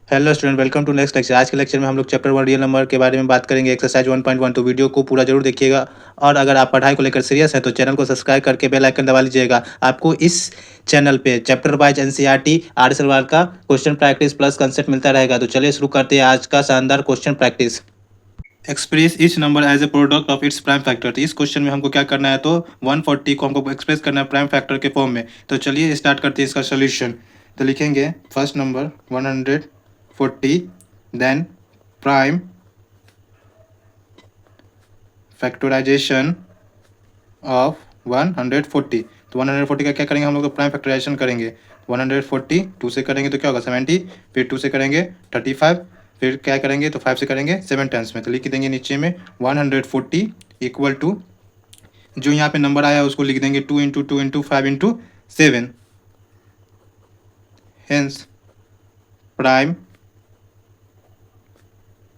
Hello student, welcome to next lecture. आज के lecture में हम लोग चैप्टर 1 रियल नंबर के बारे में बात करेंगे, एक्सरसाइज 1.1। तो वीडियो को पूरा जरूर देखिएगा। और अगर आप पढ़ाई को लेकर सीरियस है तो चैनल को सब्सक्राइब करके बेल आइकन दबा लीजिएगा। आपको इस चैनल पे चैप्टर वाइज एनसीईआरटी आर सलवार का क्वेश्चन प्रैक्टिस प्लस कंसेप्ट मिलता रहेगा। तो चलिए शुरू करते हैं आज का शानदार question practice. Express each number as a product of its prime factor. तो इस क्वेश्चन में हमको क्या करना है, तो 140 को हमको एक्सप्रेस करना है प्राइम फैक्टर के फॉर्म में। तो चलिए स्टार्ट करते हैं इसका सोल्यूशन। तो लिखेंगे first number 140, then prime factorisation of 140। तो 140 का क्या करेंगे हम लोग, तो प्राइम फैक्टराइजेशन करेंगे। 140 2 से करेंगे तो क्या होगा 70, फिर 2 से करेंगे 35, फिर क्या करेंगे तो 5 से करेंगे 7 टाइम्स में। तो लिख देंगे नीचे में 140 इक्वल टू जो यहाँ पे नंबर आया उसको लिख देंगे 2 into 2 into 5 into 7। Hence prime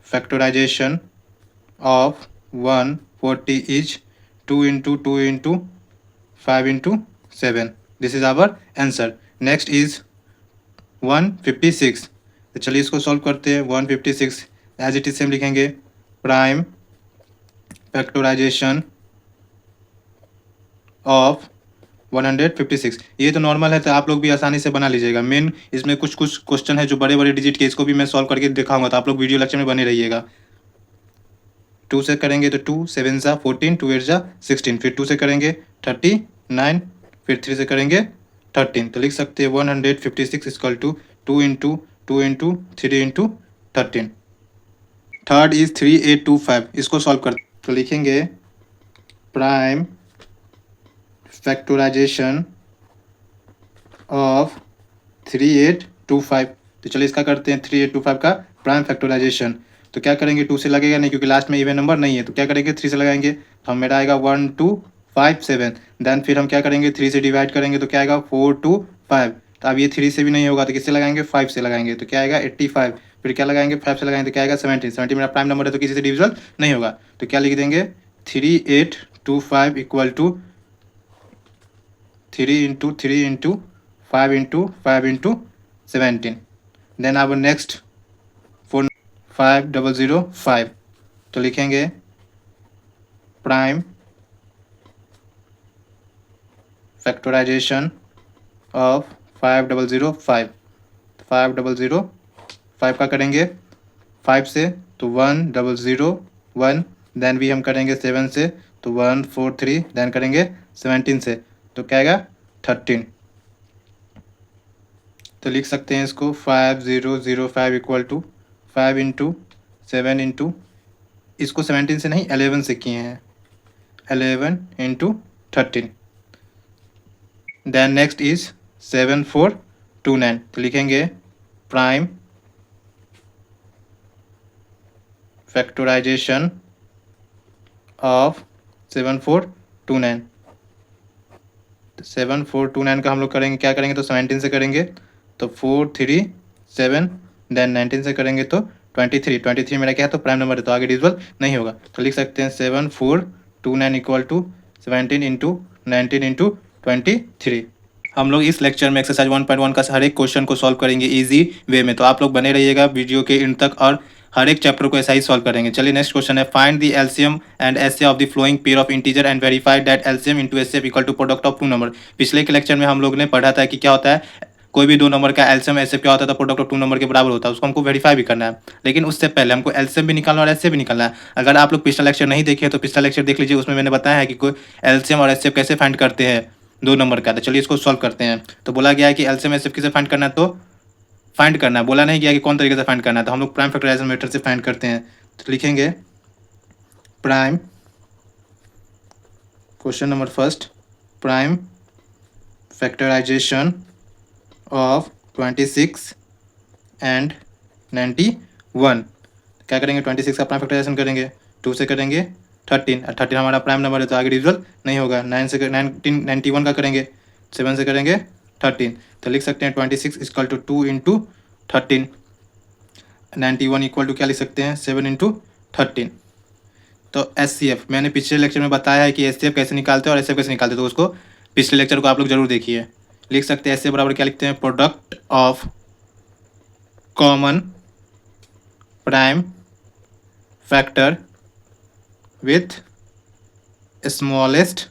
factorisation of 140 is 2 into 2 into 5 into 7. This is our answer. Next is 156. तो चलिए इसको सॉल्व करते हैं। 156 एज इट इज सेम लिखेंगे प्राइम फैक्टराइजेशन ऑफ 156। ये तो नॉर्मल है, तो आप लोग भी आसानी से बना लीजिएगा। मेन इसमें कुछ कुछ क्वेश्चन है जो बड़े बड़े डिजिट के, इसको भी मैं सॉल्व करके दिखाऊंगा, तो आप लोग वीडियो लेक्चर में बने रहिएगा। 2 से करेंगे तो 2 7 ज़ा 14, 2 8 ज़ा 16, फिर 2 से करेंगे 39, फिर 3 से करेंगे 13। तो लिख सकते हैं 156 equal to 2 into 2 into 3 into 13। Third is 3825। इसको सॉल्व कर तो लिखेंगे प्राइम फैक्टराइजेशन ऑफ 3825। तो चलिए इसका करते हैं 3825 का प्राइम फैक्टराइजेशन। तो क्या करेंगे 2 से लगेगा नहीं, क्योंकि लास्ट में इवन नंबर नहीं है। तो क्या करेंगे 3 से लगाएंगे, तो हम मेरा आएगा 1257। देन फिर हम क्या करेंगे 3 से डिवाइड करेंगे तो क्या आएगा 425। तो अब ये 3 से भी नहीं होगा तो किससे लगाएंगे 5 से लगाएंगे, तो क्या आएगा 85। फिर क्या लगाएंगे 5 से लगाएंगे तो क्या आएगा 70 मेरा प्राइम नंबर है, तो किसी से डिविजल नहीं होगा। तो क्या लिख देंगे 3825 equal to 3 into 3 into 5 into 5 into 17। Then अब नेक्स्ट 5005। तो लिखेंगे प्राइम फैक्टराइजेशन ऑफ 5005। 5005 का करेंगे 5 से तो 1001, देन भी हम करेंगे 7 से तो 143, देन करेंगे 17 से तो क्या आएगा 13। तो लिख सकते हैं इसको 5005 इक्वल टू 5 इंटू 7 इंटू, इसको 17 से नहीं 11 से किए हैं, 11 इंटू 13। Then next is 7429। तो लिखेंगे प्राइम फैक्टराइजेशन ऑफ 7429। 7429 का हम लोग करेंगे क्या करेंगे तो 17 से करेंगे तो 437, देन 19 से करेंगे तो 23 मेरा क्या है तो प्राइम नंबर है, तो आगे डिविजल नहीं होगा। तो लिख सकते हैं 7429 इक्वल टू 17 इंटू 19 इंटू 23। हम लोग इस लेक्चर में एक्सरसाइज 1.1 का हर एक क्वेश्चन को सॉल्व करेंगे इजी वे में। तो आप लोग बने रहिएगा वीडियो के इन तक और हर एक चैप्टर को ऐसा ही सॉल्व करेंगे। चलिए नेक्स्ट क्वेश्चन है, find the LCM and HCF of the following pair of integer and verify that LCM into HCF equal to product of two number. पिछले के लेक्चर में हम लोग ने पढ़ा था कि क्या होता है, कोई भी दो नंबर का एलसीएम एचसीएफ क्या होता है तो प्रोडक्ट ऑफ टू नंबर के बराबर होता है, उसको हमको वेरीफाई भी करना है। लेकिन उससे पहले हमको एलसीएम भी निकालना और एचसीएफ भी निकालना है। अगर आप लोग पिछला लेक्चर नहीं देखे तो पिछला लेक्चर देख लीजिए, उसमें मैंने बताया है कि कोई एलसीएम और एचसीएफ कैसे फाइंड करते हैं दो नंबर का। तो चलिए इसको सॉल्व करते हैं। तो बोला गया है कि एलसीएम एचसीएफ किसे फाइंड करना है, तो फाइंड करना है, बोला नहीं गया कि कौन तरीके से फाइंड करना है। तो हम लोग प्राइम फैक्टराइजेशन मेथड से फाइंड करते हैं। तो लिखेंगे prime, question number first, prime factorisation of 26 and 91। क्या करेंगे 26 का प्राइम फैक्टराइजेशन करेंगे, 2 से करेंगे 13, और 13 हमारा प्राइम नंबर है तो आगे डिविजल नहीं होगा। 9 से 91 का करेंगे, 7 से करेंगे 13। तो लिख सकते हैं 26 equal to 2 into 13, 91 equal to क्या लिख सकते हैं 7 इंटू 13। तो एचसीएफ मैंने पिछले लेक्चर में बताया है कि एचसीएफ कैसे निकालते हैं और एचसीएफ कैसे निकालते हैं, तो उसको पिछले लेक्चर को आप लोग जरूर देखिए। लिख सकते हैं एचसीएफ बराबर क्या लिखते हैं, product of common prime factor with smallest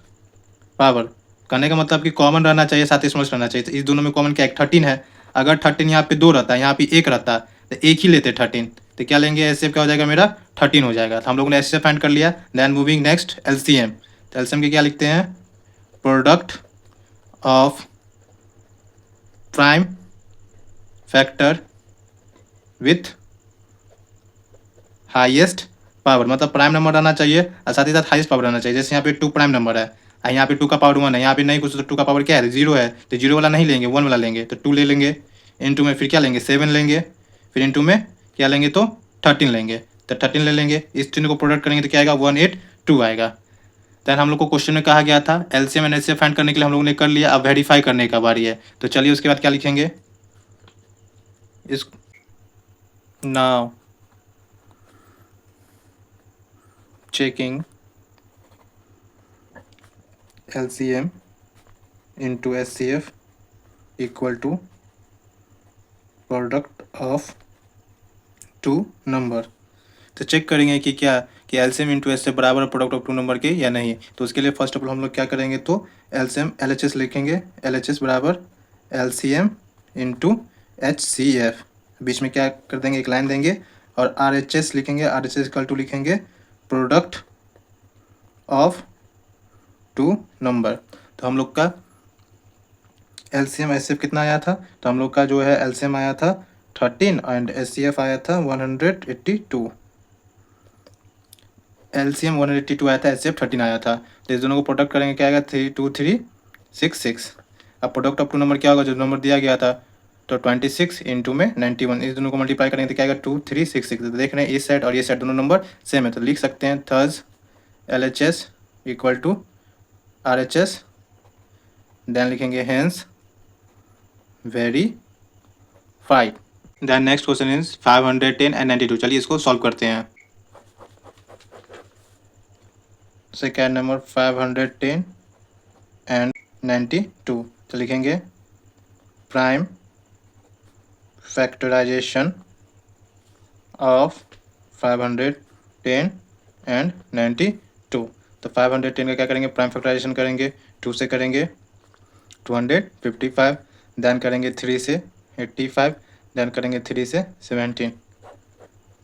power. कहने का मतलब कि कॉमन रहना चाहिए, साथ ही स्मॉलेस्ट रहना चाहिए। तो इस दोनों में कॉमन क्या है, 13 है। अगर 13 यहाँ पे 2 रहता है, यहाँ पे 1 रहता, तो एक ही लेते 13, तो क्या लेंगे, एचसीएफ क्या हो जाएगा मेरा 13 हो जाएगा। तो हम लोगों ने एचसीएफ फाइंड कर लिया। Then moving next LCM. तो एलसीएम के क्या लिखते हैं, product of prime factor with highest power, मतलब प्राइम नंबर रहना चाहिए और साथ ही साथ हाईएस्ट पावर रहना चाहिए। जैसे यहाँ पे 2 प्राइम नंबर है और यहाँ पे 2 का पावर 1 है, यहाँ पे नहीं कुछ, तो 2 का पावर क्या है, 0 है, तो 0 वाला नहीं लेंगे, 1 वाला लेंगे। तो 2 ले लेंगे, इनटू में फिर क्या लेंगे, 7 लेंगे, फिर इनटू में क्या लेंगे, तो 13 लेंगे। तो 13 ले लेंगे, इस तीनों को प्रोडक्ट करेंगे तो क्या आएगा, 182 आएगा। दैन हम लोग को क्वेश्चन में कहा गया था एलसीएम एंड एचसीएफ फाइंड करने के लिए हम लोगों ने कर लिया, अब वेरीफाई करने का बारी है। तो चलिए उसके बाद क्या लिखेंगे, इस now checking LCM into SCF equal to product of 2 number. तो चेक करेंगे कि क्या कि एलसीएम इंटू एस से बराबर है प्रोडक्ट ऑफ 2 नंबर के या नहीं। तो उसके लिए फर्स्ट ऑफ ऑल हम लोग क्या करेंगे, तो एलसीएम एलएचएस लिखेंगे, एलएचएस बराबर एलसीएम इंटू एचसीएफ, बीच में क्या कर देंगे, एक लाइन देंगे, और आरएचएस लिखेंगे, आरएचएस इक्वल टू लिखेंगे प्रोडक्ट ऑफ 2 नंबर। तो हम लोग का एलसीएम एचसीएफ कितना आया था, तो हम लोग का जो है एलसीएम आया था 13 एंड एचसीएफ आया था 182। एलसीएम 182 आया था, एचसीएफ 13 आया था। तो इस दोनों को प्रोडक्ट करेंगे, क्या आएगा 32366। अब प्रोडक्ट ऑफ 2 नंबर क्या होगा, जो नंबर दिया गया था, तो 26 इंटू में 91, इस दोनों को मल्टीप्लाई करेंगे तो क्या आएगा 2366। तो देख रहे हैं इस साइड और ये साइड दोनों नंबर सेम है, तो लिख सकते हैं thus LHS equal to RHS, then लिखेंगे hence verified. Then next question is 510 and 92। चलिए इसको सॉल्व करते हैं। Second number 510 and 92। तो लिखेंगे प्राइम फैक्टराइजेशन ऑफ 510 एंड 92। तो 510 का क्या करेंगे, प्राइम फैक्टराइजेशन करेंगे, 2 से करेंगे 255, देन करेंगे 3 से 85, देन करेंगे 3 से 17,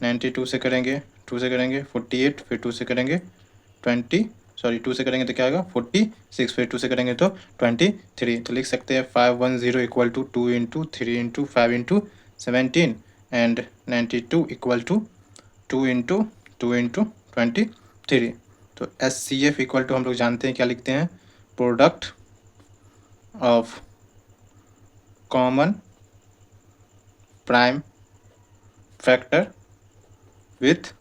92 से करेंगे, 2 से करेंगे 48, फिर 2 से करेंगे 2 से करेंगे तो क्या आएगा 46, फिर 2 से करेंगे तो 23। तो लिख सकते हैं 510 equal to 2 into 3 into 5 into 17 and 92 equal to 2 into 2 into 23। तो SCF इक्वल टू हम लोग जानते हैं क्या लिखते हैं, product of common prime factor with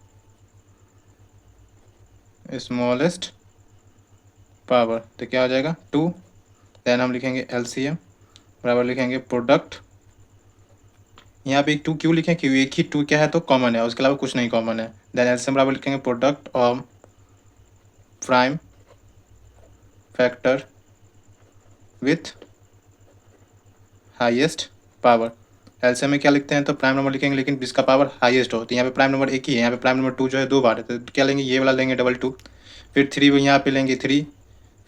smallest power. तो क्या हो जाएगा 2, देन हम लिखेंगे LCM बराबर लिखेंगे प्रोडक्ट, यहाँ पे 2 क्यों लिखें, क्योंकि एक ही 2 क्या है तो कॉमन है, उसके अलावा कुछ नहीं कॉमन है। देन LCM बराबर लिखेंगे product of prime factor with highest power. LCM में क्या लिखते हैं, तो प्राइम नंबर लिखेंगे लेकिन जिसका पावर हाईएस्ट हो। तो यहाँ पे प्राइम नंबर एक ही है, यहाँ पे प्राइम नंबर 2 जो है 2 बार है, तो क्या लेंगे, ये वाला लेंगे 2, फिर 3 यहाँ पे लेंगे 3,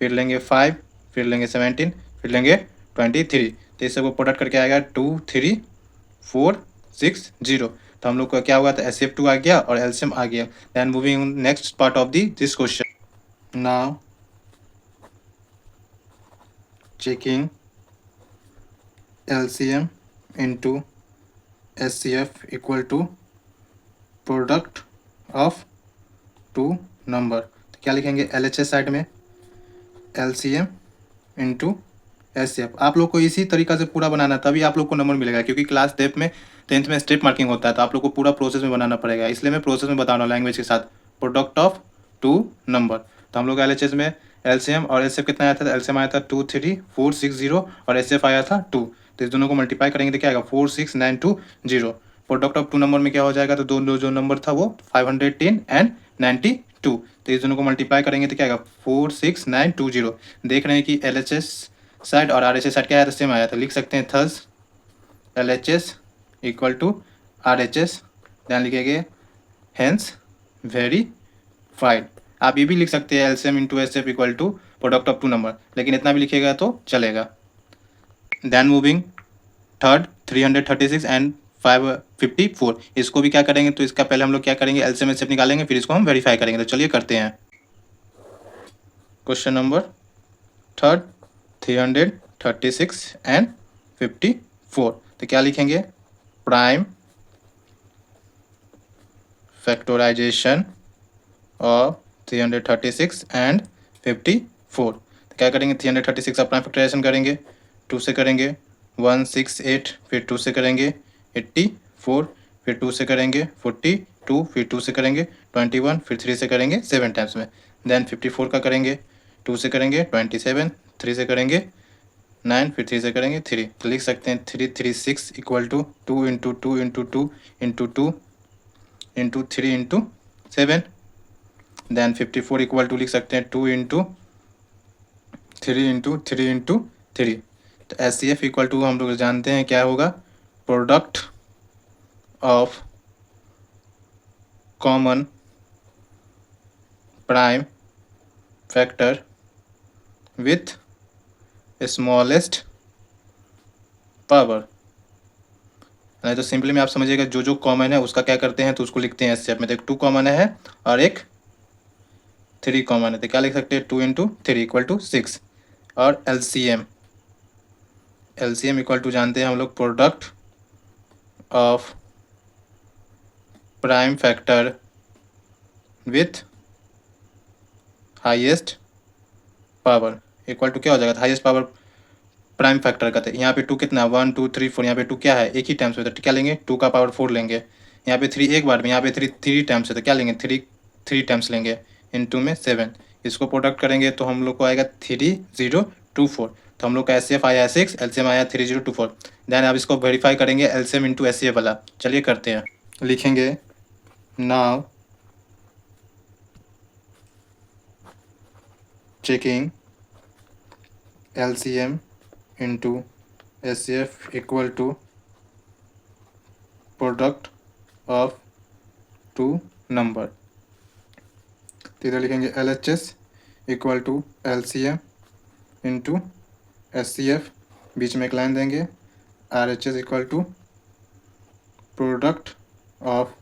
फिर लेंगे 5, फिर लेंगे 17, फिर लेंगे 23। तो इस सबको प्रोडक्ट करके आएगा 23460। तो हम लोग का क्या हुआ था, SCF2 आ गया और एलसीएम आ गया। Then moving next part of this question. Now checking LCM into SCF equal to product of 2 number. तो क्या लिखेंगे, LHS साइड में LCM इंटू SCF। आप लोग को इसी तरीका से पूरा बनाना, तभी आप लोग को नंबर मिलेगा, क्योंकि क्लास 10 में 10th में स्टेप मार्किंग होता है, तो आप लोग को पूरा प्रोसेस में बनाना पड़ेगा, इसलिए मैं प्रोसेस में बता रहा हूँ लैंग्वेज के साथ। प्रोडक्ट ऑफ 2 नंबर, तो हम लोग LHS में LCM और SCF कितना आया था, तो LCM आया था 23460 और SCF आया था 2। तो इस दोनों को मल्टीप्लाई करेंगे तो क्या आएगा 46920। प्रोडक्ट ऑफ 2 नंबर में क्या हो जाएगा, तो दोनों जो नंबर था वो 510 एंड 92। तो इस दोनों को मल्टीप्लाई करेंगे तो क्या आएगा 46920। देख रहे हैं कि LHS साइड और RHS साइड क्या आया था, सेम आया था। लिख सकते हैं thus LHS equal to RHS, ध्यान लिखिएगा हेंस वेरीफाइड। आप ये भी लिख सकते हैं LCM into HCF equal to product of two number, लेकिन इतना भी लिखिएगा तो चलेगा। देन मूविंग थर्ड 336 एंड 554, इसको भी क्या करेंगे, तो इसका पहले हम लोग क्या करेंगे, एलसीएम एचसीएफ निकालेंगे, फिर इसको हम वेरीफाई करेंगे। तो चलिए करते हैं। क्वेश्चन नंबर थर्ड 336 एंड 54, तो क्या लिखेंगे, प्राइम फैक्टराइजेशन ऑफ 336 एंड 54। तो क्या करेंगे, 336 का प्राइम फैक्टराइजेशन करेंगे, 2 से करेंगे 168, फिर 2 से करेंगे 84, फिर 2 से करेंगे 42, फिर 2 से करेंगे 21, फिर 3 से करेंगे 7 टाइम्स में। देन 54 का करेंगे, 2 से करेंगे 27, 3 से करेंगे 9, फिर 3 से करेंगे 3। तो लिख सकते हैं 336 equal to 2 into 2 into 2 into 2 into 3 into 7। Then 54 equal to लिख सकते हैं 2 इंटू 3 इंटू 3 इंटू 3। तो S C F equal to हम लोग जानते हैं क्या होगा, product of common prime factor with smallest power. नहीं तो सिंपली में आप समझिएगा, जो जो कॉमन है उसका क्या करते हैं, तो उसको लिखते हैं एस सी एफ में। तो एक 2 कॉमन है और एक 3 कॉमन है, तो क्या लिख सकते हैं 2 इंटू 3 इक्वल टू 6। और एलसीएम इक्वल टू जानते हैं हम लोग, product of prime factor with highest power equal to क्या हो जाएगा, हाईएस्ट पावर प्राइम फैक्टर का। तो यहाँ पे 2 कितना, 1 2 3 4, यहाँ पे 2 क्या है, एक ही टाइम्स में, तो क्या लेंगे 2 का पावर 4 लेंगे। यहाँ पे 3 एक बार में, यहाँ पे 3 टाइम्स है, तो क्या लेंगे 3 टाइम्स लेंगे, इंटू में 7। इसको प्रोडक्ट करेंगे तो हम लोग को आएगा 3024। तो हम लोग का एस सी एफ आया 6, एलसीएम आया 3024। देन आप इसको वेरीफाई करेंगे LCM into S C F वाला। चलिए करते हैं, लिखेंगे now checking LCM into SCF equal to product of two number। तो इधर लिखेंगे LHS equal to LCM into SCF, बीच में एक लाइन देंगे, RHS equal to product of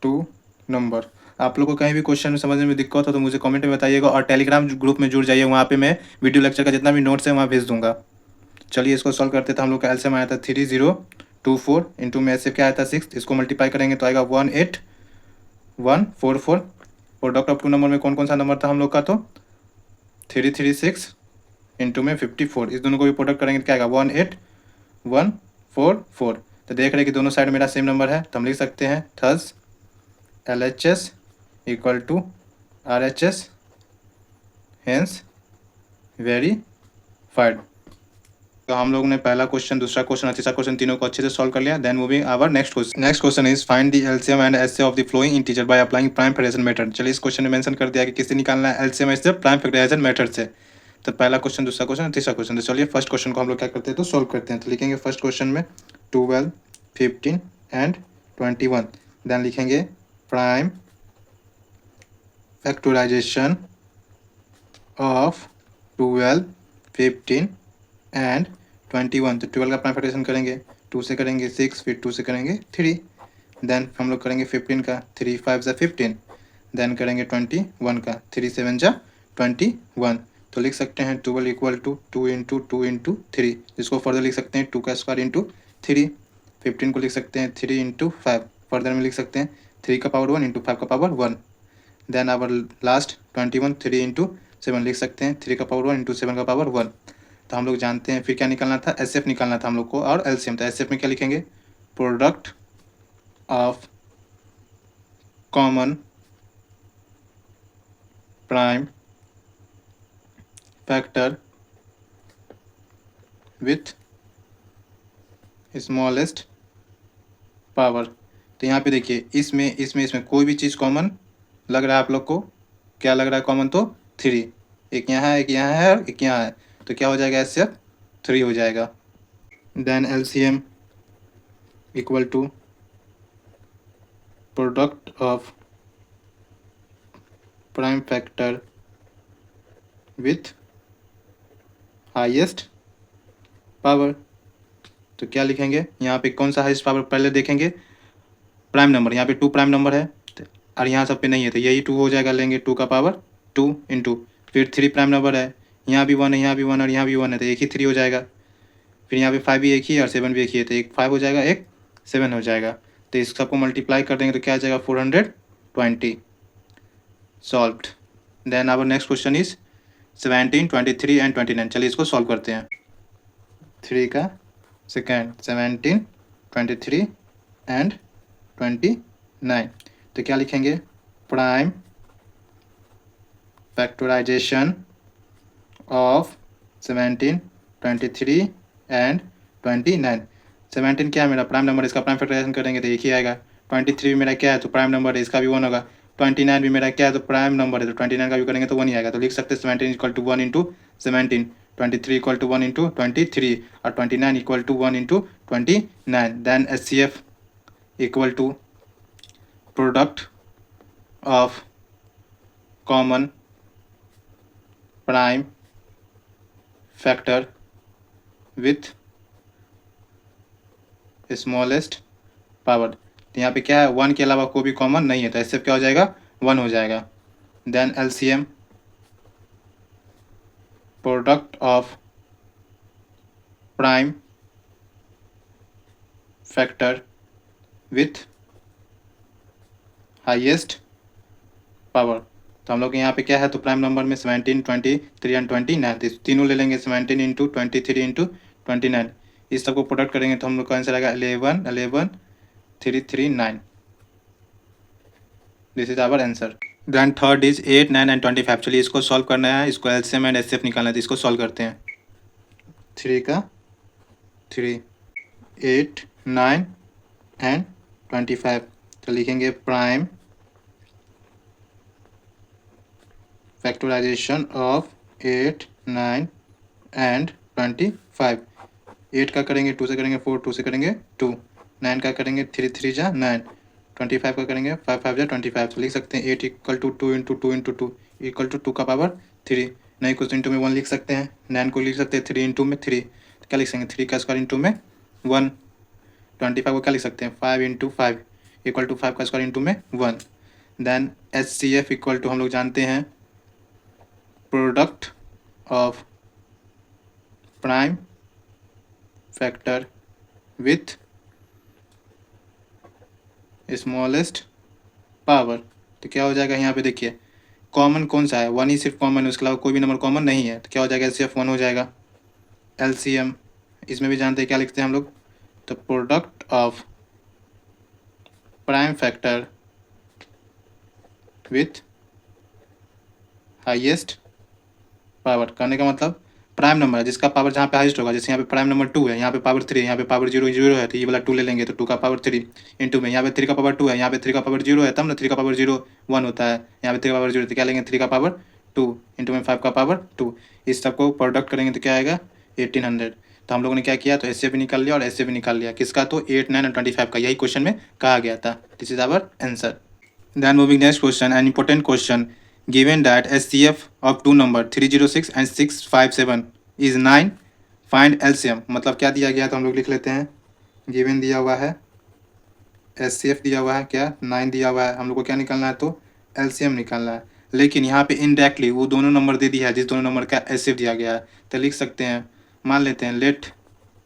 two number. आप लोग को कहीं भी क्वेश्चन में समझने में दिक्कत हो तो मुझे कमेंट में बताइएगा, और टेलीग्राम ग्रुप में जुड़ जाइए, वहाँ पे मैं वीडियो लेक्चर का जितना भी नोट्स है वहाँ भेज दूंगा। चलिए इसको सॉल्व करते थे। हम लोग का एलसीएम आया था 3024 इंटू में एसएफ क्या आया था 6, इसको मल्टीप्लाई करेंगे तो आएगा 18144। प्रोडक्ट ऑफ टू नंबर में कौन कौन सा नंबर था हम लोग का, तो 336 इंटू में 54, इस दोनों को भी प्रोडक्ट करेंगे तो क्या आएगा 18144। तो देख रहे हैं कि दोनों साइड मेरा सेम नंबर है, तो हम लिख सकते हैं thus LHS equal to RHS, hence verified. तो हम लोग ने पहला क्वेश्चन, दूसरा क्वेश्चन और तीसरा क्वेश्चन तीनों को अच्छे से सॉल्व कर लिया। Then moving our next question is find the LCM and HCF of the following integer by applying prime factorisation method. चलिए इस क्वेश्चन में मेंशन कर दिया कि किससे निकालना है LCM HCF, prime factorisation method से। तो पहला क्वेश्चन, दूसरा क्वेश्चन, तीसरा क्वेश्चन। तो चलिए फर्स्ट क्वेश्चन को हम लोग क्या करते हैं, तो सॉल्व करते हैं। तो लिखेंगे फर्स्ट क्वेश्चन में 12 15 एंड 21। देन लिखेंगे प्राइम फैक्टराइजेशन ऑफ 12 15 एंड 21। तो 12 का प्राइम फैक्टराइजेशन करेंगे, 2 से करेंगे 6, फिर 2 से करेंगे 3। देन हम लोग करेंगे 15 का, 3 5 ज़ा 15। देन करेंगे 21 का, 3 7 ज़ा 21। तो लिख सकते हैं 12 इक्वल टू 2 इंटू 2 इंटू 3, जिसको फर्दर लिख सकते हैं 2 का स्क्वायर इंटू 3। 15 को लिख सकते हैं 3 इंटू 5, फर्दर में लिख सकते हैं 3 का पावर 1 इंटू 5 का power 1। Then our last 21 3 into 7 लिख सकते हैं 3 का पावर 1 इंटू 7 का पावर 1। तो हम लोग जानते हैं फिर क्या निकालना था, एसएफ निकालना था हम लोग को, और एलसीएम। तो एसएफ में क्या लिखेंगे, product of common prime factor with smallest power. तो यहाँ पे देखिए इसमें कोई भी चीज़ कॉमन लग रहा है आप लोग को, क्या लग रहा है कॉमन, तो 3, एक यहाँ है, एक यहाँ है और एक यहाँ है, तो क्या हो जाएगा एसएफ 3 हो जाएगा। Then LCM equal to product of prime factor with highest power. तो क्या लिखेंगे यहाँ पे, कौन सा हाईएस्ट पावर पहले देखेंगे, प्राइम नंबर, यहाँ पे 2 प्राइम नंबर है और यहाँ सब पे नहीं है तो यही 2 हो जाएगा, लेंगे 2 का पावर 2 इंटू, फिर 3 प्राइम नंबर है, यहाँ भी 1 है, यहाँ भी 1 और यहाँ भी 1 है तो एक ही 3 हो जाएगा, फिर यहाँ पे 5 भी एक ही और 7 भी एक ही है तो एक 5 हो जाएगा, एक 7 हो जाएगा। तो इस सबको मल्टीप्लाई कर देंगे तो क्या आ जाएगा 420। Solved. Then our next question is 17, 23 and 29। चलिए इसको सॉल्व करते हैं। 3 का सेकेंड, 17, 23 एंड 29। तो क्या लिखेंगे, प्राइम फैक्टराइजेशन ऑफ 17, 23 एंड 29। 17 क्या है मेरा प्राइम नंबर, इसका प्राइम फैक्टराइजेशन करेंगे तो एक ही आएगा। 23 भी मेरा क्या है तो प्राइम नंबर है, इसका भी 1 होगा। 29 भी मेरा क्या है तो प्राइम नंबर है तो 29 का भी करेंगे तो 1 ही आएगा। तो लिख सकते हैं 17 equal to 1 into 17, 23 equal to 1 into 23 और 29 equal to 1 into 29। Then HCF equal to product of common prime factor with smallest power. तो यहाँ पे क्या है, 1 के अलावा कोई भी कॉमन नहीं है तो HCF क्या हो जाएगा, 1 हो जाएगा। Then LCM product of prime factor with highest power. तो हम लोग यहाँ पे क्या है तो प्राइम नंबर में 17, 23 एंड 29 तो तीनों ले लेंगे, 17 इंटू 23 इंटू 29। इस सबको प्रोडक्ट करेंगे तो हम लोग का आंसर आएगा 11, 11, 339। This is our answer. Then third is 8, 9 and 25। चलिए इसको सॉल्व करना है, इसको LCM एंड HCF निकालना है तो इसको सॉल्व करते हैं। 3 का 3, 8, 9 एंड 25। तो लिखेंगे प्राइम फैक्टराइजेशन ऑफ 8, 9 एंड 25। 8 का करेंगे 2 से करेंगे 4, 2 से करेंगे 2, 9 का करेंगे 3, 3 जा 9, 25 का करेंगे 5, 5 जा 25। तो लिख सकते हैं 8 equal to 2 into 2 into 2 equal to 2 का पावर 3। नहीं कुछ इंटू में 1 लिख सकते हैं, 9 को लिख सकते हैं 3 इंटू में 3। तो क्या लिख सकते हैं 3 का स्क्वायर इंटू में 1। 25 को क्या लिख सकते हैं 5 इंटू 5 इक्वल टू 5 का स्क्वायर इंटू में 1। देन HCF इक्वल टू हम लोग जानते हैं product of prime factor with smallest power. तो क्या हो जाएगा यहाँ पे देखिए कॉमन कौन सा है, 1 ही सिर्फ कॉमन है, उसके अलावा कोई भी नंबर कॉमन नहीं है तो क्या हो जाएगा HCF 1 हो जाएगा। LCM इसमें भी जानते हैं क्या लिखते हैं हम लोग, तो product of prime factor with highest power. करने का मतलब प्राइम नंबर है जिसका पावर जहाँ पे हाईएस्ट होगा, जैसे यहाँ पे प्राइम नंबर 2 है, यहाँ पे पावर 3 है, यहाँ पे पावर 0 0 है तो ये वाला 2 ले लेंगे तो 2 का पावर 3 इंटू में यहाँ पे 3 का पावर 2 है, यहाँ पे 3 का पावर 0 है तब ना 3 का पावर 0 1 होता है, यहाँ पे 3 का पावर 0 तो क्या लेंगे 3 का पावर 2 इंटू में 5 का पावर 2। इस सबको प्रोडक्ट करेंगे तो क्या आएगा 1800। तो हम लोगों ने क्या किया तो HCF भी निकाल लिया और HCF भी निकाल लिया, किसका तो 8, 9 और 25 का, यही क्वेश्चन में कहा गया था। This is our answer. Then moving next question, an important question. Given that HCF of two number 306 and 657 is 9, find LCM। मतलब क्या दिया गया तो हम लोग लिख लेते हैं, गिवन दिया हुआ है, HCF दिया हुआ है, क्या 9 दिया हुआ है, हम लोग को क्या निकालना है तो LCM निकालना है। लेकिन यहाँ पे इनडायरेक्टली वो दोनों नंबर दे दिया है जिस दोनों नंबर का HCF दिया गया है, तो लिख सकते हैं, मान लेते हैं लेट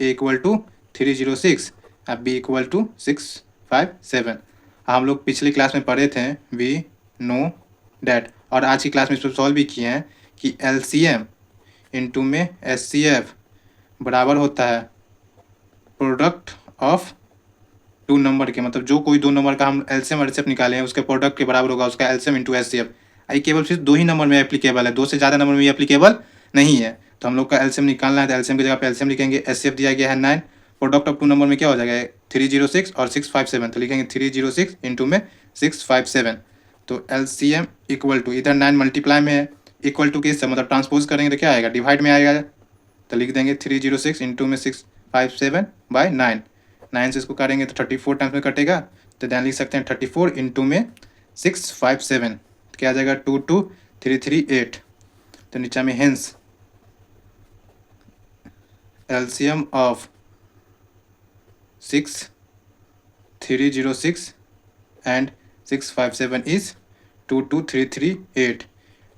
A इक्वल टू 306 और B इक्वल टू 657। हम लोग पिछली क्लास में पढ़े थे वी नो डैट, और आज की क्लास में इसको सॉल्व भी किए हैं कि LCM इंटू में HCF बराबर होता है प्रोडक्ट ऑफ 2 नंबर के, मतलब जो कोई 2 नंबर का हम LCM और HCF निकाले हैं उसके प्रोडक्ट के बराबर होगा उसका LCM इंटू HCF। आई केवल सिर्फ 2 ही नंबर में एप्लीकेबल है, 2 से ज़्यादा नंबर में एप्लीकेबल नहीं है। तो हम लोग का LCM निकालना है तो LCM की जगह पे LCM लिखेंगे, HCF दिया गया है 9, प्रोडक्ट ऑफ 2 नंबर में क्या हो जाएगा 306 और 657, तो लिखेंगे 306 इंटू में 657। तो LCM इक्वल टू इधर 9 मल्टीप्लाई में है, इक्वल टू किससे मतलब ट्रांसपोज करेंगे तो क्या आएगा डिवाइड में आएगा, तो लिख देंगे 306 इंटू में 657 बाई 9। 9 से इसको करेंगे तो 34 टाइम्स में कटेगा तो ध्यान लिख सकते हैं 34 इंटू में 657 क्या आ जाएगा 22338। तो नीचे में hence LCM of 6306 and 657 is 22338।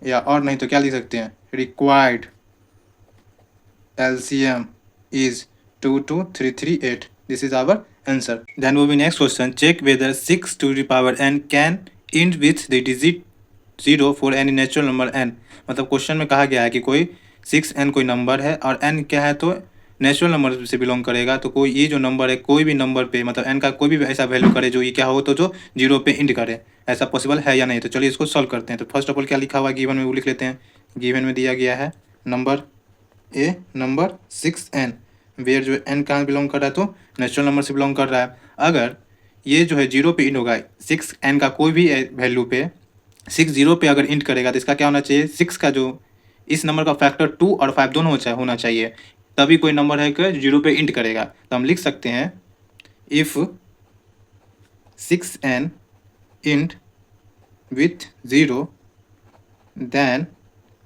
या और नहीं तो क्या लिख सकते हैं required LCM is 22338. This is our answer. Then moving next question. Check whether 6 to the power n can end with the digit 0 for any natural number n. मतलब question में कहा गया है कि कोई 6n कोई नंबर है और n क्या है तो नेचुरल नंबर से बिलोंग करेगा। तो कोई ये जो नंबर है कोई भी नंबर पे मतलब n का कोई भी ऐसा वैल्यू करे जो ये क्या हो तो जो 0 पे इंड करे, ऐसा पॉसिबल है या नहीं। तो चलिए इसको सॉल्व करते हैं। तो फर्स्ट ऑफ ऑल क्या लिखा हुआ है गिवन में वो लिख लेते हैं। गिवन में दिया गया है number a number 6n where जो n कहाँ बिलोंग कर रहा है तो नेचुरल नंबर से बिलोंग कर रहा है। अगर ये जो है 0 पे इंड होगा 6n का कोई भी वैल्यू पे 60 पे अगर इंड करेगा तो इसका क्या होना चाहिए 6 का जो इस नंबर का फैक्टर 2 और 5 दोनों होना चाहिए, तभी कोई नंबर है कि 0 पे इंड करेगा। तो हम लिख सकते हैं if 6n end with 0 then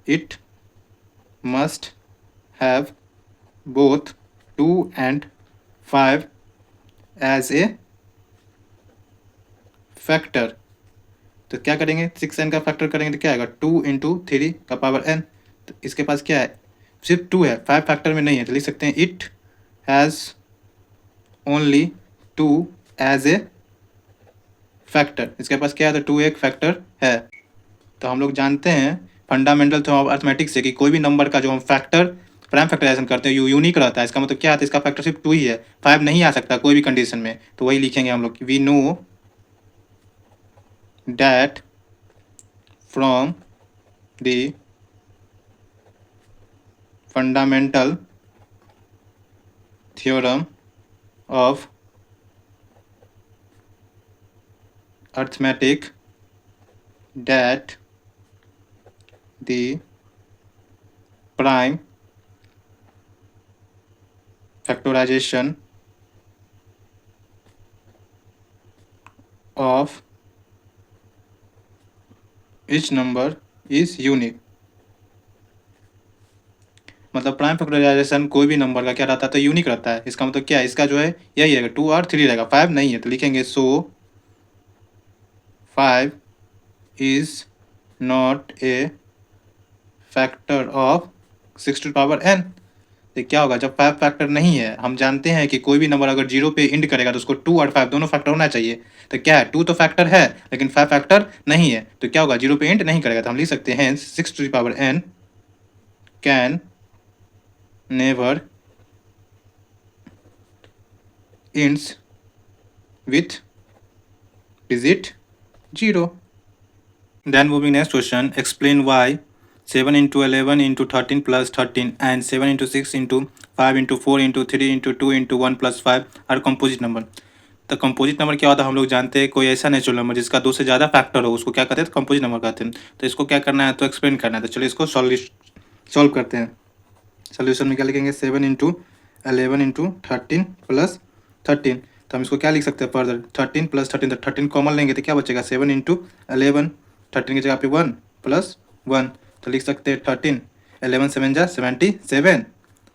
it must have both 2 and 5 as a factor। तो क्या करेंगे 6n का फैक्टर करेंगे तो क्या आएगा 2 इंटू 3 का पावर n। तो इसके पास क्या है सिर्फ 2 है 5 फैक्टर में नहीं है, तो लिख सकते हैं it has only 2 as a factor. इसके पास क्या है तो 2 एक फैक्टर है। तो हम लोग जानते हैं फंडामेंटल थ्योरम ऑफ अर्थमेटिक्स से कि कोई भी नंबर का जो हम फैक्टर प्राइम फैक्टराइजेशन करते हैं यूनिक रहता है। इसका मतलब क्या है इसका फैक्टर सिर्फ 2 ही है, 5 नहीं आ सकता कोई भी कंडीशन में। तो वही लिखेंगे हम लोग we know that from the fundamental theorem of arithmetic that the prime factorization of each number is unique। मतलब प्राइम फैक्टराइजेशन कोई भी नंबर का क्या रहता है तो यूनिक रहता है। इसका मतलब क्या है इसका जो है यही रहेगा 2 और 3 रहेगा 5 नहीं है। तो लिखेंगे so 5 is not a factor of 6 to power n। तो क्या होगा जब 5 फैक्टर नहीं है, हम जानते हैं कि कोई भी नंबर अगर 0 पे इंड करेगा तो उसको 2 और 5 दोनों फैक्टर होना चाहिए। तो क्या है 2 तो फैक्टर है लेकिन 5 फैक्टर नहीं है, तो क्या होगा 0 पे इंड नहीं करेगा। तो हम लिख सकते हैं 6 to power n can never ends with digit 0। Then moving next question, explain why 7 into 11 into 13 plus 13 and 7 into 6 into 5 into 4 into 3 into 2 into 1 plus 5 are composite number। तो कंपोजिट नंबर क्या होता है हम लोग जानते हैं कोई ऐसा नेचुरल नंबर जिसका 2 से ज़्यादा फैक्टर हो उसको क्या कहते हैं कंपोजिट नंबर कहते हैं। तो इसको क्या करना है तो एक्सप्लेन करना है। तो चलिए इसको सॉल्व करते हैं। सोल्यूशन में क्या लिखेंगे 7 इंटू 11 इंटू 13 प्लस 13। तो हम इसको क्या लिख सकते हैं फर्दर 13 प्लस 13, तो 13 कॉमन लेंगे तो क्या बचेगा 7 इंटू 11, 13 की जगह पे 1 प्लस 1 तो लिख सकते हैं 13, 11 7 जा 77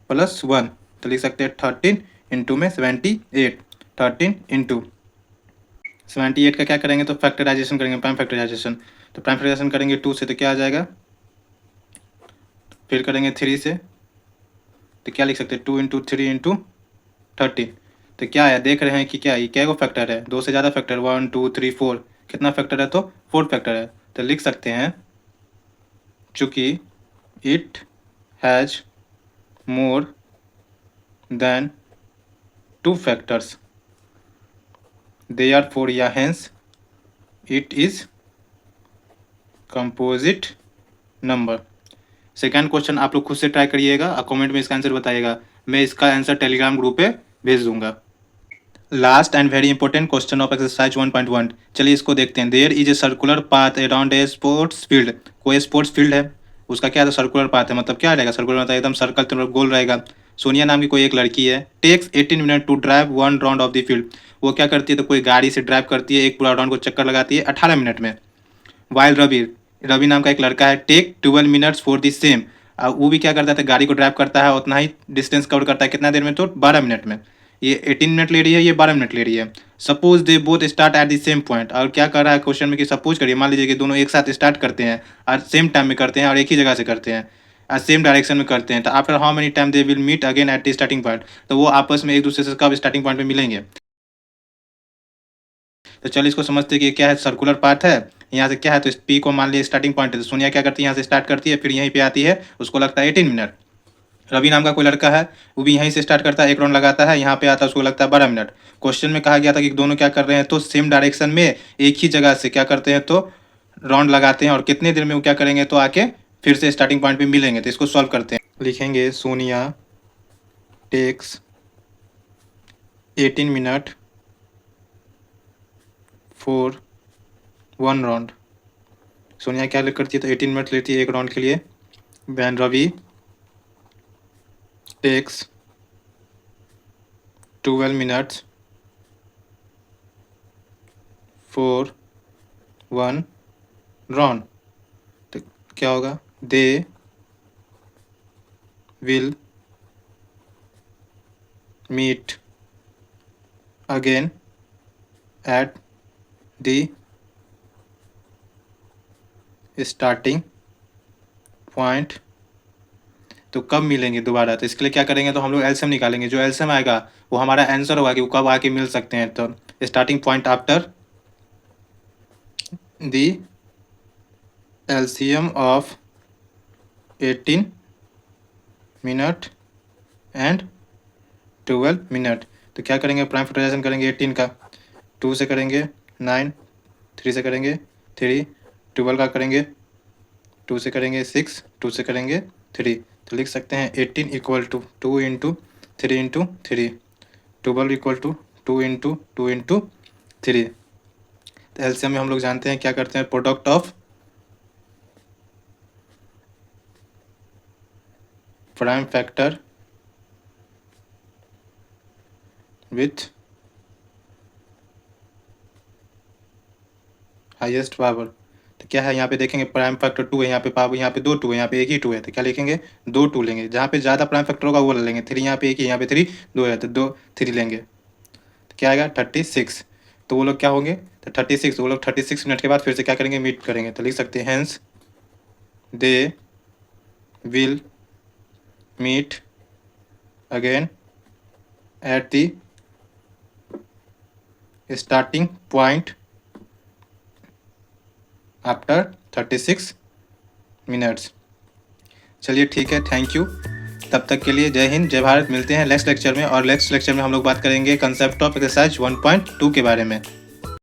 प्लस 1 तो लिख सकते हैं 13 इंटू में 78, 13 इंटू 78 का क्या करेंगे तो फैक्टराइजेशन करेंगे प्राइम फैक्टराइजेशन। तो प्राइम फैक्टराइजेशन करेंगे 2 से तो क्या आ जाएगा, फिर करेंगे 3 से तो क्या लिख सकते हैं 2 इंटू 3 इंटू 30। तो क्या है देख रहे हैं कि क्या ये क्या को फैक्टर है 2 से ज़्यादा फैक्टर 1 2 3 4 कितना फैक्टर है तो 4 फैक्टर है। तो लिख सकते हैं चूँकि it has more than 2 factors therefore या hence it is composite number. Second question आप लोग खुद से ट्राई करिएगा और कमेंट में इसका आंसर बताइएगा, मैं इसका आंसर टेलीग्राम ग्रुप पे भेज दूंगा। Last and very important question of exercise 1.1, चलिए इसको देखते हैं। There is a circular path around a sports field, कोई स्पोर्ट्स फील्ड है उसका क्या है सर्कुलर पाथ है, मतलब क्या रहेगा सर्कुलर मतलब एकदम सर्कल तो गोल रहेगा। सोनिया नाम की कोई एक लड़की है, takes 18 minute to drive 1 round of the field. वो क्या करती है, तो कोई गाड़ी से ड्राइव करती है, एक पूरा राउंड को चक्कर लगाती है 18 मिनट में। वाइल रवि, रवि नाम का एक लड़का है, take 12 minutes for the same. वो भी क्या करता है, गाड़ी को ड्राइव करता है, उतना ही डिस्टेंस कवर करता है, कितना देर में, तो 12 मिनट में। ये 18 मिनट ले रही है, ये 12 मिनट ले रही है। Suppose they both start at the same point. और क्या कर रहा है क्वेश्चन में कि सपोज करिए, मान लीजिए कि दोनों एक साथ स्टार्ट करते हैं और सेम टाइम में करते हैं और एक ही जगह से करते हैं और सेम डायरेक्शन में करते हैं, तो after how many time they will meet again at the starting point. तो वो आपस में एक दूसरे से कब स्टार्टिंग पॉइंट पे मिलेंगे। तो चलिए इसको समझते हैं कि क्या है, सर्कुलर पाथ है। यहाँ से क्या है, तो इस पी को मान लिया स्टार्टिंग पॉइंट है, तो सोनिया क्या करती है, यहाँ से स्टार्ट करती है, फिर यहीं पे आती है, उसको लगता है 18 मिनट। रवि नाम का कोई लड़का है, वो भी यहीं से स्टार्ट करता है, एक राउंड लगाता है, यहाँ पे आता है, उसको लगता है 12 मिनट। क्वेश्चन में कहा गया था कि दोनों क्या कर रहे हैं, तो सेम डायरेक्शन में एक ही जगह से क्या करते हैं, तो राउंड लगाते हैं, और कितने देर में वो क्या करेंगे, तो आके फिर से स्टार्टिंग पॉइंट पे मिलेंगे। तो इसको सॉल्व करते हैं, लिखेंगे Sonia takes 18 minute for 1 round. Sonia क्या करती है, तो 18 मिनट लेती है एक राउंड के लिए। When Ravi takes 12 minutes for 1 round. तो क्या होगा, they will meet again at the starting point. तो कब मिलेंगे दोबारा, तो इसके लिए क्या करेंगे, तो हम लोग एलसीएम निकालेंगे। जो एलसीएम आएगा वो हमारा आंसर होगा कि वो कब आके मिल सकते हैं। तो starting point after the LCM of 18 minute and 12 minute. तो क्या करेंगे, प्राइम फैक्टराइजेशन करेंगे 18 का, 2 से करेंगे 9, 3 से करेंगे 3, 12 का करेंगे 2 से करेंगे 6, 2 से करेंगे 3। तो लिख सकते हैं 18 equal to 2 into 3 into 3, 12 equal to 2 into 2 into 3। तो एलसीएम में हम लोग जानते हैं क्या करते हैं, product of prime factor with highest power. तो क्या है, यहाँ पे देखेंगे प्राइम फैक्टर 2 है, यहाँ पे पावर, यहाँ पे 2 2 है, यहाँ पे एक ही 2 है, तो क्या लिखेंगे 2 2 लेंगे। जहाँ पे ज़्यादा प्राइम फैक्टर होगा वो ले लेंगे। 3 यहाँ पे एक ही, यहाँ पे 3 2 है, तो 2 3 लेंगे। तो क्या आएगा 36। तो वो लोग क्या होंगे, तो 36, वो लोग 36 मिनट के बाद फिर से क्या करेंगे, मीट करेंगे। तो लिख सकते हैं hence they will meet again at the starting point after 36 minutes. चलिए ठीक है, थैंक यू। तब तक के लिए जय हिंद, जय भारत। मिलते हैं नेक्स्ट लेक्चर में, और नेक्स्ट लेक्चर में हम लोग बात करेंगे कंसेप्ट ऑफ एक्सरसाइज 1.2 के बारे में।